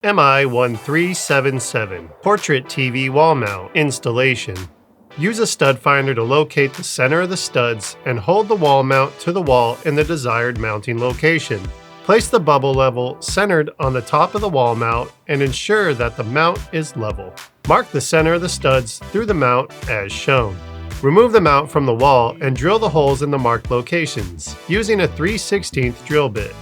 MI-1377 Portrait TV Wall Mount Installation. Use a stud finder to locate the center of the studs and hold the wall mount to the wall in the desired mounting location. Place the bubble level centered on the top of the wall mount and ensure that the mount is level. Mark the center of the studs through the mount as shown. Remove the mount from the wall and drill the holes in the marked locations using a 3/16 drill bit.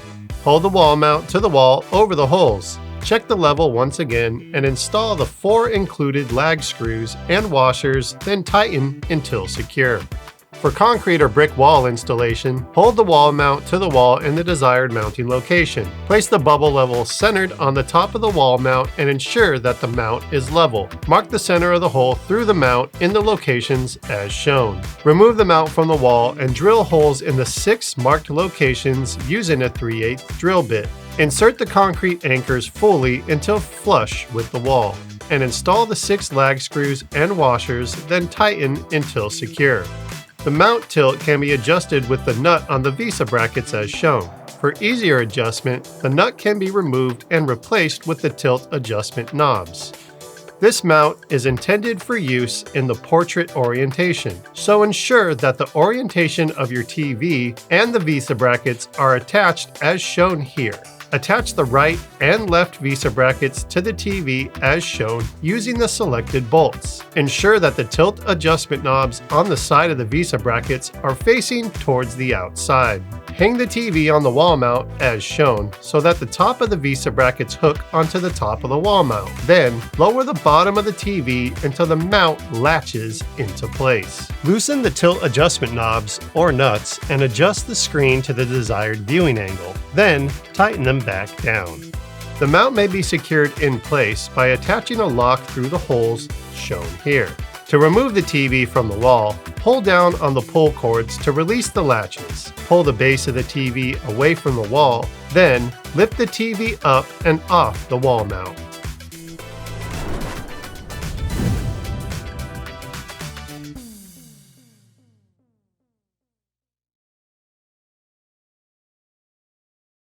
Hold the wall mount to the wall over the holes. Check the level once again and install the 4 included lag screws and washers, then tighten until secure. For concrete or brick wall installation, hold the wall mount to the wall in the desired mounting location. Place the bubble level centered on the top of the wall mount and ensure that the mount is level. Mark the center of the hole through the mount in the locations as shown. Remove the mount from the wall and drill holes in the 6 marked locations using a 3/8 drill bit. Insert the concrete anchors fully until flush with the wall, and install the 6 lag screws and washers, then tighten until secure. The mount tilt can be adjusted with the nut on the VESA brackets as shown. For easier adjustment, the nut can be removed and replaced with the tilt adjustment knobs. This mount is intended for use in the portrait orientation, so ensure that the orientation of your TV and the VESA brackets are attached as shown here. Attach the right and left VESA brackets to the TV as shown using the selected bolts. Ensure that the tilt adjustment knobs on the side of the VESA brackets are facing towards the outside. Hang the TV on the wall mount as shown so that the top of the VESA brackets hook onto the top of the wall mount. Then, lower the bottom of the TV until the mount latches into place. Loosen the tilt adjustment knobs or nuts and adjust the screen to the desired viewing angle. Then, tighten them back down. The mount may be secured in place by attaching a lock through the holes shown here. To remove the TV from the wall, pull down on the pull cords to release the latches. Pull the base of the TV away from the wall, then lift the TV up and off the wall mount.